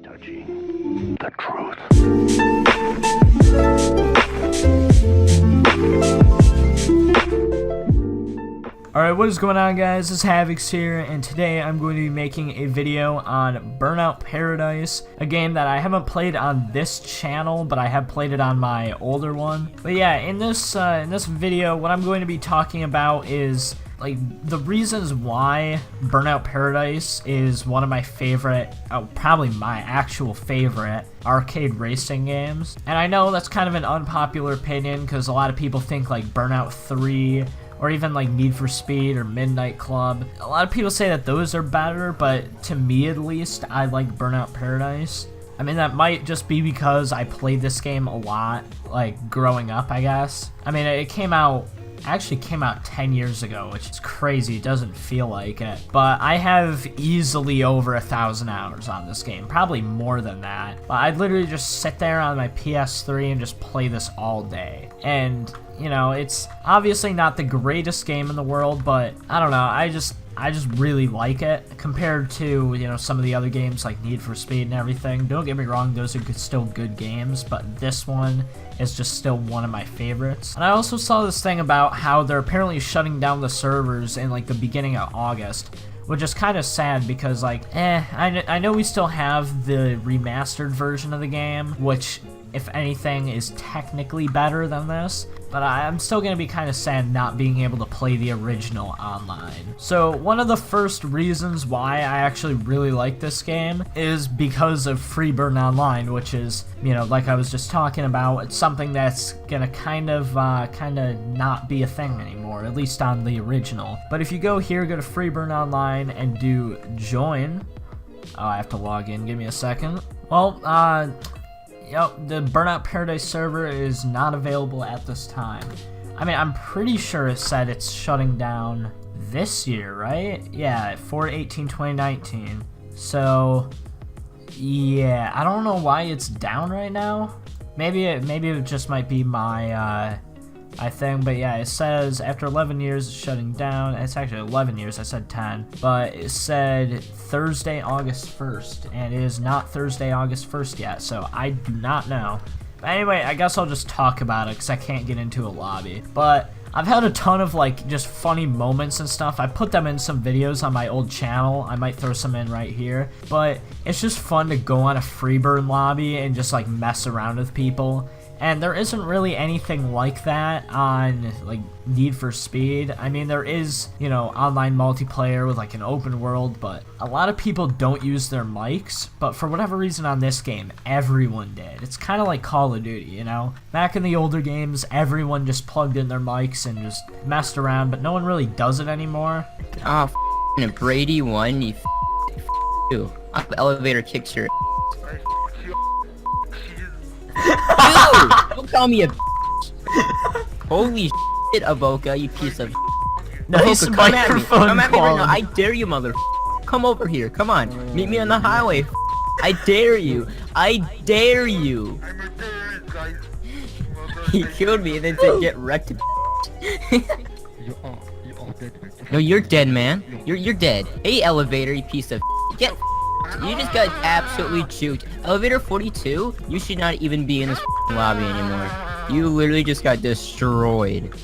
touching the truth. Alright, what is going on, guys? It's Havix here, and today I'm going to be making a video on Burnout Paradise, a game that I haven't played on this channel, but I have played it on my older one. But yeah, in this video, what I'm going to be talking about is like the reasons why Burnout Paradise is one of my favorite, probably my actual favorite arcade racing games. And I know that's kind of an unpopular opinion because a lot of people think like Burnout 3 or even like Need for Speed or Midnight Club. A lot of people say that those are better, but to me at least, I like Burnout Paradise. I mean, that might just be because I played this game a lot, like growing up, I guess. I mean, it actually came out 10 years ago, which is crazy. It doesn't feel like it. But I have easily over 1,000 hours on this game, probably more than that. But I'd literally just sit there on my PS3 and just play this all day. And you know, it's obviously not the greatest game in the world, but I don't know, I just really like it compared to, you know, some of the other games like Need for Speed and everything. Don't get me wrong, those are still good games, but this one is just still one of my favorites. And I also saw this thing about how they're apparently shutting down the servers in like the beginning of August, which is kind of sad because like, I know we still have the remastered version of the game, which if anything is technically better than this, but I'm still going to be kind of sad not being able to play the original online. So one of the first reasons why I actually really like this game is because of Freeburn Online, which is, you know, like I was just talking about, it's something that's going to kind of not be a thing anymore, at least on the original. But if you go here, go to Freeburn Online and do join. Oh, I have to log in, give me a second. Well, yep, the Burnout Paradise server is not available at this time. I mean, I'm pretty sure it said it's shutting down this year, right? Yeah, 4/18/2019. So, yeah, I don't know why it's down right now. Maybe it just might be my thing, but yeah, it says after 11 years it's shutting down. It's actually 11 years, I said 10, but it said Thursday, August 1st, and it is not Thursday, August 1st yet, so I do not know. But anyway, I guess I'll just talk about it because I can't get into a lobby. But I've had a ton of like just funny moments and stuff. I put them in some videos on my old channel. I might throw some in right here, but it's just fun to go on a Freeburn lobby and just like mess around with people. And there isn't really anything like that on like Need for Speed. I mean, there is, you know, online multiplayer with like an open world, but a lot of people don't use their mics. But for whatever reason on this game, everyone did. It's kind of like Call of Duty, you know? Back in the older games, everyone just plugged in their mics and just messed around, but no one really does it anymore. Oh, Brady won, you elevator kicks your Dude, don't call me a Holy shit, Avoca, you piece of Nice Avoca, come at me. Come at me right now. quality. I dare you, mother. Come over here. Come on. Meet me on the highway. I dare you. I dare you. He killed me and then said get wrecked. No, you're dead, man. You're dead. Hey, elevator, you piece of get. You just got absolutely juked. Elevator 42, you should not even be in this lobby anymore. You literally just got destroyed.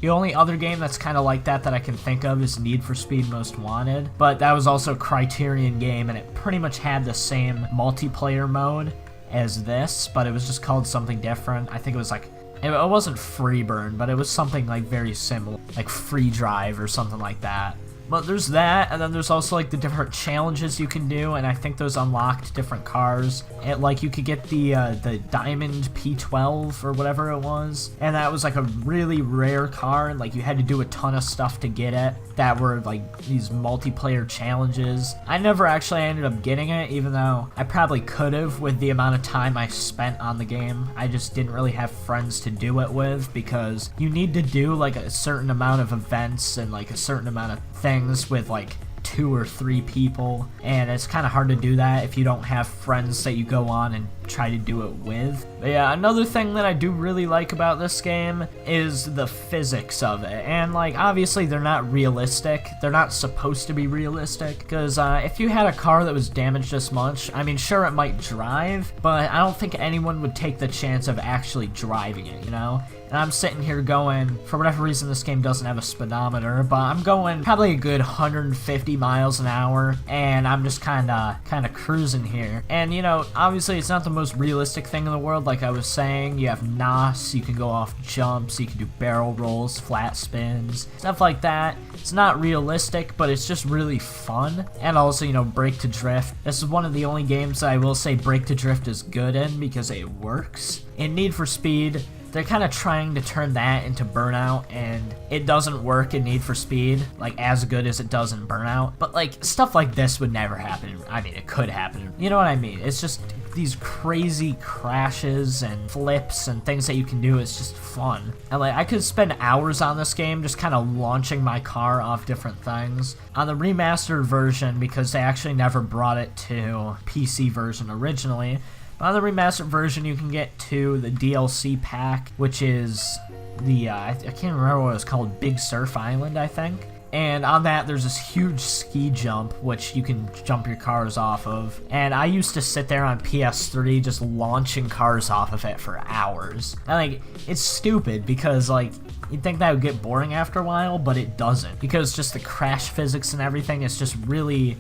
The only other game that's kind of like that I can think of is Need for Speed Most Wanted, but that was also a Criterion game and it pretty much had the same multiplayer mode as this, but it was just called something different. I think it was like, it wasn't Freeburn, but it was something like very similar, like Free Drive or something like that. But there's that, and then there's also like the different challenges you can do, and I think those unlocked different cars. Like you could get the Diamond P12 or whatever it was, and that was like a really rare car, and like you had to do a ton of stuff to get it. That were like these multiplayer challenges. I never actually ended up getting it, even though I probably could have with the amount of time I spent on the game. I just didn't really have friends to do it with because you need to do like a certain amount of events and like a certain amount of things with like 2 or 3 people, and it's kind of hard to do that if you don't have friends that you go on and try to do it with. But yeah, another thing that I do really like about this game is the physics of it. And like, obviously they're not realistic. They're not supposed to be realistic. Because if you had a car that was damaged this much, I mean, sure, it might drive, but I don't think anyone would take the chance of actually driving it, you know? And I'm sitting here going, for whatever reason this game doesn't have a speedometer, but I'm going probably a good 150 miles an hour, and I'm just kinda cruising here. And you know, obviously it's not the most realistic thing in the world, like I was saying. You have NOS, you can go off jumps, you can do barrel rolls, flat spins, stuff like that. It's not realistic, but it's just really fun. And also, you know, brake to drift. This is one of the only games that I will say brake to drift is good in because it works. In Need for Speed, they're kind of trying to turn that into Burnout, and it doesn't work in Need for Speed, like, as good as it does in Burnout. But, like, stuff like this would never happen. I mean, it could happen. You know what I mean? It's just these crazy crashes and flips and things that you can do. It's just fun. And, like, I could spend hours on this game just kind of launching my car off different things. On the remastered version, because they actually never brought it to PC version originally, on the remastered version, you can get to the DLC pack, which is the, I can't remember what it was called, Big Surf Island, I think. And on that, there's this huge ski jump, which you can jump your cars off of. And I used to sit there on PS3 just launching cars off of it for hours. And, like, it's stupid because, like, you'd think that would get boring after a while, but it doesn't. Because just the crash physics and everything is just really,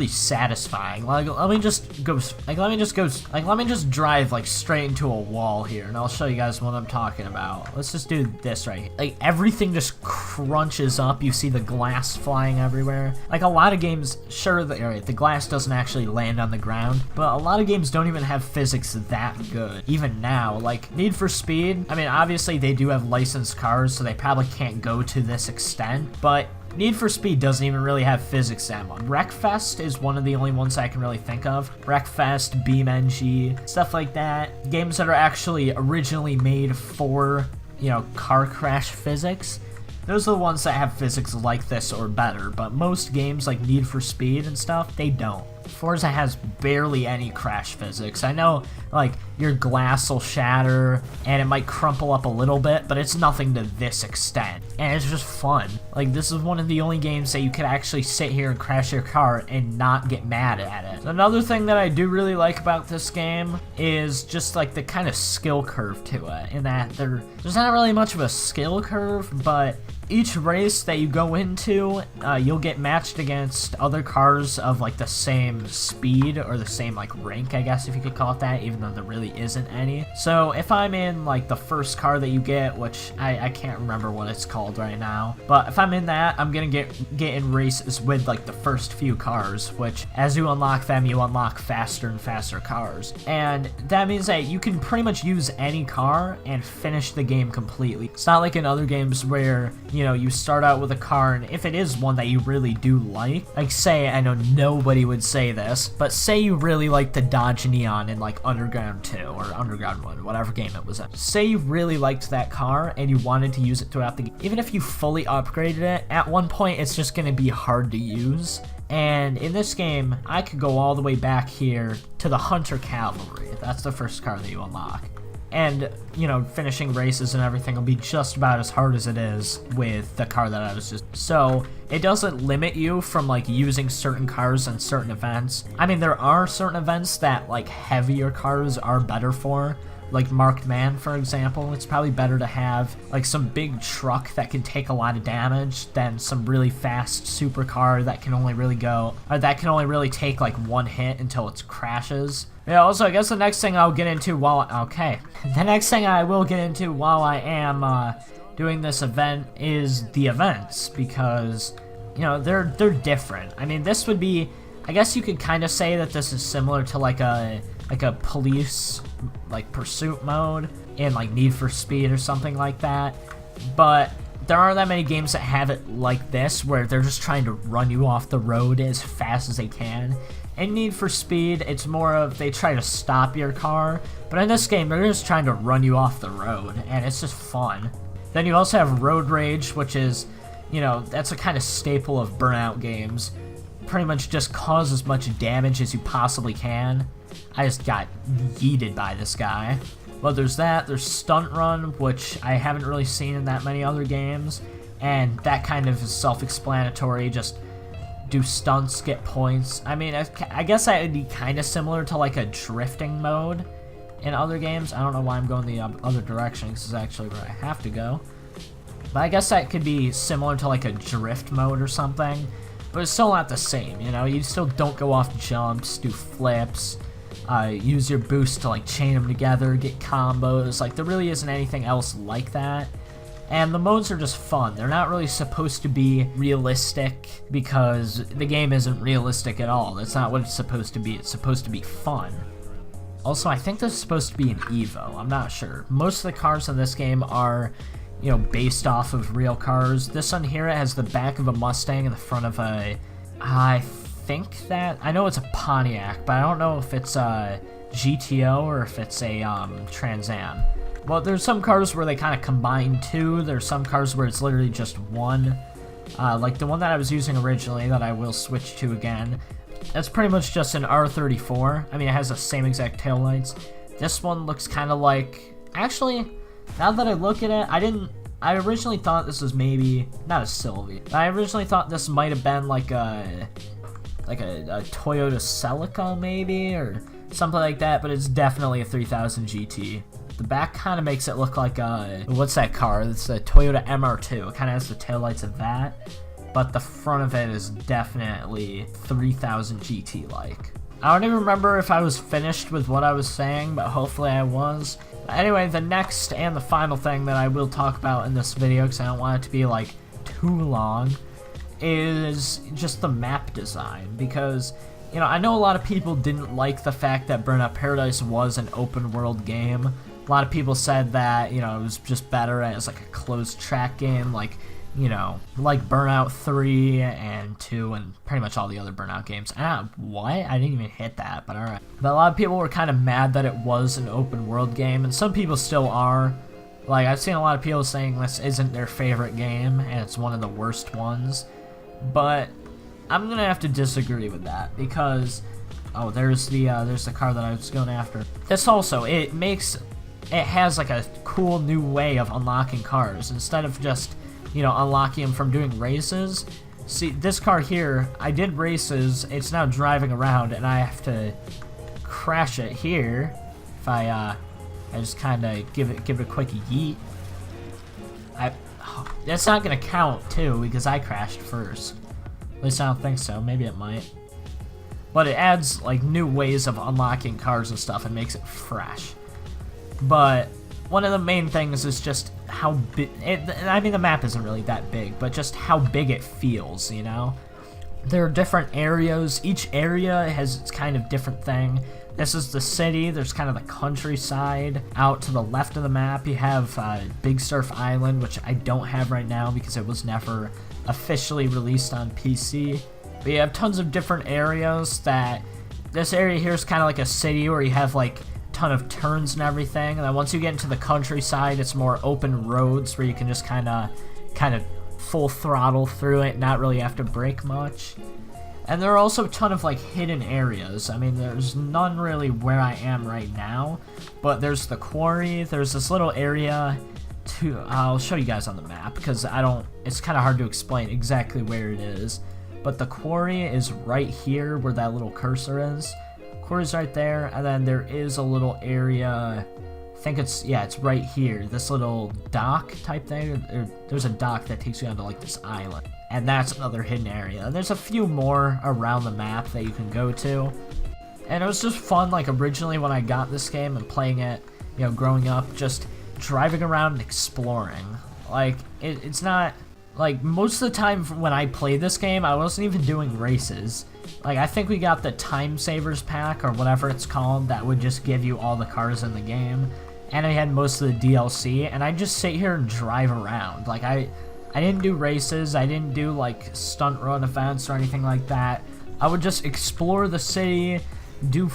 satisfying. Like, let me just drive, like, straight into a wall here, and I'll show you guys what I'm talking about. Let's just do this right here. Like, everything just crunches up. You see the glass flying everywhere. Like, a lot of games, sure, the glass doesn't actually land on the ground, but a lot of games don't even have physics that good. Even now, like, Need for Speed, I mean, obviously they do have licensed cars, so they probably can't go to this extent, but Need for Speed doesn't even really have physics that much. Wreckfest is one of the only ones I can really think of. Wreckfest, BeamNG, stuff like that. Games that are actually originally made for, you know, car crash physics. Those are the ones that have physics like this or better, but most games like Need for Speed and stuff, they don't. Forza has barely any crash physics. I know, like, your glass will shatter and it might crumple up a little bit, but it's nothing to this extent. And it's just fun. Like, this is one of the only games that you could actually sit here and crash your car and not get mad at it. Another thing that I do really like about this game is just, like, the kind of skill curve to it, in that there's not really much of a skill curve, but each race that you go into, you'll get matched against other cars of, like, the same speed or the same, like, rank, I guess, if you could call it that, even though there really isn't any. So if I'm in, like, the first car that you get, which I can't remember what it's called right now, but if I'm in that, I'm gonna get in races with, like, the first few cars, which as you unlock them, you unlock faster and faster cars. And that means that you can pretty much use any car and finish the game completely. It's not like in other games where, you know, you start out with a car, and if it is one that you really do like say, I know nobody would say this, but say you really like the Dodge Neon in, like, Underground 2 or Underground 1, whatever game it was in. Say you really liked that car and you wanted to use it throughout the game. Even if you fully upgraded it, at one point it's just going to be hard to use. And in this game, I could go all the way back here to the Hunter Cavalry. That's the first car that you unlock. And, you know, finishing races and everything will be just about as hard as it is with the car that I was just... So, it doesn't limit you from, like, using certain cars in certain events. I mean, there are certain events that, like, heavier cars are better for. Like Marked Man, for example, it's probably better to have, like, some big truck that can take a lot of damage than some really fast supercar that can only really take, like, one hit until it crashes. Yeah, also, I guess the next thing I'll get into the next thing I will get into while I am, doing this event is the events, because, you know, they're different. I mean, this would be, I guess you could kind of say that this is similar to, like a police, like, pursuit mode in, like, Need for Speed or something like that, but there aren't that many games that have it like this, where they're just trying to run you off the road as fast as they can. In Need for Speed, it's more of they try to stop your car, but in this game, they're just trying to run you off the road, and it's just fun. Then you also have Road Rage, which is, you know, that's a kind of staple of Burnout games. pretty much just cause as much damage as you possibly can. I just got yeeted by this guy. Well, there's that. There's Stunt Run, which I haven't really seen in that many other games. And that kind of is self-explanatory. Just do stunts, get points. I mean, I guess that would be kind of similar to like a drifting mode in other games. I don't know why I'm going the other direction, because it's actually where I have to go. But I guess that could be similar to like a drift mode or something. But it's still not the same, you know? You still don't go off jumps, do flips, use your boost to like chain them together, get combos. Like, there really isn't anything else like that. And the modes are just fun. They're not really supposed to be realistic, because the game isn't realistic at all. That's not what it's supposed to be. It's supposed to be fun. Also, I think this is supposed to be an Evo. I'm not sure. Most of the cars in this game are, you know, based off of real cars. This one here, it has the back of a Mustang and the front of a... I think that... I know it's a Pontiac, but I don't know if it's a GTO or if it's a Trans Am. Well, there's some cars where they kind of combine two. There's some cars where it's literally just one. Like the one that I was using originally that I will switch to again. That's pretty much just an R34. I mean, it has the same exact taillights. This one looks kind of like... Actually, now that I look at it, I originally thought this was maybe... Not a Sylvia. I originally thought this might have been like a Toyota Celica maybe, or something like that, but it's definitely a 3000 GT. The back kind of makes it look like a... What's that car? It's a Toyota MR2. It kind of has the taillights of that. But the front of it is definitely 3000 GT-like. I don't even remember if I was finished with what I was saying, but hopefully I was. Anyway, the next and the final thing that I will talk about in this video, because I don't want it to be, like, too long, is just the map design. Because, you know, I know a lot of people didn't like the fact that Burnout Paradise was an open-world game. A lot of people said that, you know, it was just better as, like, a closed-track game, like... You know, like Burnout 3 and 2 and pretty much all the other Burnout games. What? I didn't even hit that, but alright. But a lot of people were kind of mad that it was an open world game, and some people still are. Like, I've seen a lot of people saying this isn't their favorite game, and it's one of the worst ones. But I'm gonna have to disagree with that, because... Oh, there's the car that I was going after. This also, it has like a cool new way of unlocking cars, instead of just... you know, unlocking them from doing races. See, this car here, I did races, it's now driving around, and I have to crash it here. If I just kind of give it a quick yeet. That's not gonna count, too, because I crashed first. At least I don't think so, maybe it might. But it adds, like, new ways of unlocking cars and stuff and makes it fresh. But... one of the main things is just how big... I mean, the map isn't really that big, but just how big it feels, you know? There are different areas. Each area has its kind of different thing. This is the city. There's kind of the countryside. Out to the left of the map, you have Big Surf Island, which I don't have right now because it was never officially released on PC. But you have tons of different areas that... This area here is kind of like a city where you have, like... ton of turns and everything, and then once you get into the countryside, it's more open roads where you can just kind of full throttle through it, not really have to brake much. And there are also a ton of like hidden areas. I mean, there's none really where I am right now, but there's the quarry. There's this little area I'll show you guys on the map because it's kind of hard to explain exactly where it is, but the quarry is right here where that little cursor is. Quarry's right there, and then there is a little area, I think it's right here, this little dock type thing. There's a dock that takes you onto like this island, and that's another hidden area. And there's a few more around the map that you can go to, and it was just fun. Like originally when I got this game and playing it, you know, growing up, just driving around and exploring. Like it's not like most of the time when I played this game, I wasn't even doing races. Like, I think we got the Time Savers pack, or whatever it's called, that would just give you all the cars in the game. And I had most of the DLC, and I'd just sit here and drive around. Like, I didn't do races, I didn't do, like, stunt run events or anything like that. I would just explore the city, do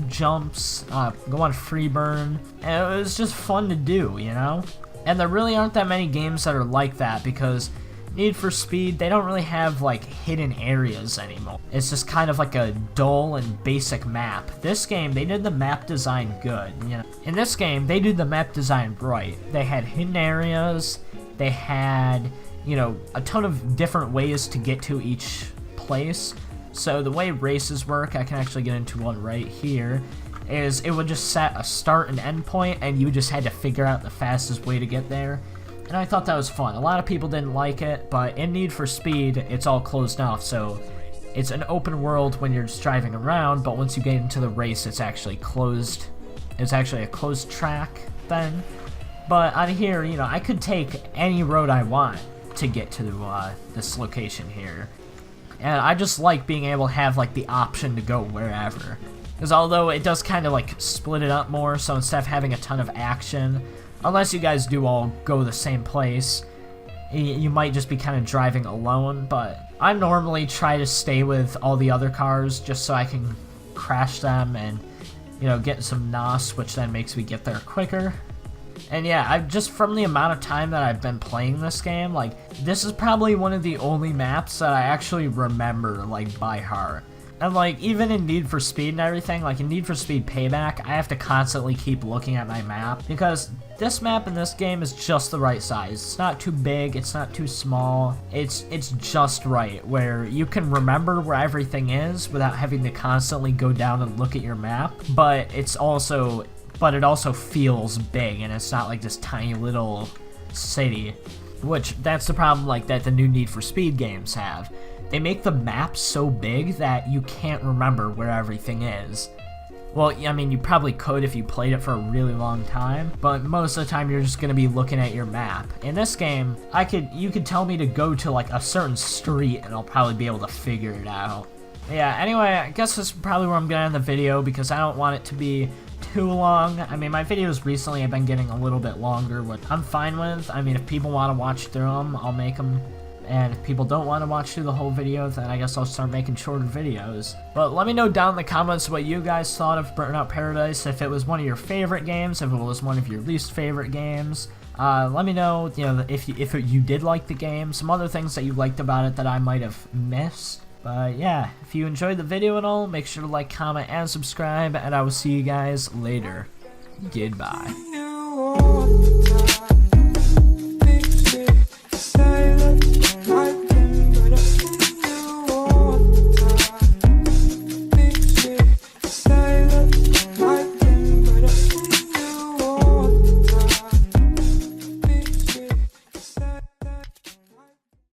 jumps, go on free burn, and it was just fun to do, you know? And there really aren't that many games that are like that, because... Need for Speed, they don't really have like hidden areas anymore. It's just kind of like a dull and basic map. This game, they did the map design good, you know. In this game, they did the map design right. They had hidden areas, they had, you know, a ton of different ways to get to each place. So the way races work, I can actually get into one right here, is it would just set a start and end point, and you just had to figure out the fastest way to get there. And I thought that was fun. A lot of people didn't like it, but in Need for Speed, it's all closed off, so it's an open world when you're just driving around, but once you get into the race, it's actually closed. It's actually a closed track then. But on here, you know, I could take any road I want to get to this location here. And I just like being able to have like the option to go wherever. Because although it does kind of like split it up more, so instead of having a ton of action, unless you guys do all go the same place, you might just be kind of driving alone. But I normally try to stay with all the other cars just so I can crash them and, you know, get some NOS, which then makes me get there quicker. And yeah, I've just, from the amount of time that I've been playing this game, like, this is probably one of the only maps that I actually remember, like, by heart. And like, even in Need for Speed and everything, like in Need for Speed Payback, I have to constantly keep looking at my map, because this map in this game is just the right size. It's not too big, it's not too small, it's just right, where you can remember where everything is without having to constantly go down and look at your map, but it also feels big, and it's not like this tiny little city, which that's the problem like that the new Need for Speed games have. They make the map so big that you can't remember where everything is. Well, I mean, you probably could if you played it for a really long time, but most of the time you're just gonna be looking at your map. In this game, you could tell me to go to like a certain street and I'll probably be able to figure it out. Yeah, anyway, I guess this is probably where I'm gonna end the video because I don't want it to be too long. I mean, my videos recently have been getting a little bit longer, which I'm fine with. I mean, if people want to watch through them, I'll make them. And if people don't want to watch through the whole video, then I guess I'll start making shorter videos. But let me know down in the comments what you guys thought of Burnout Paradise, if it was one of your favorite games, if it was one of your least favorite games. Let me know, you know, if you did like the game, some other things that you liked about it that I might have missed. But yeah, if you enjoyed the video and all, make sure to like, comment, and subscribe, and I will see you guys later. Goodbye.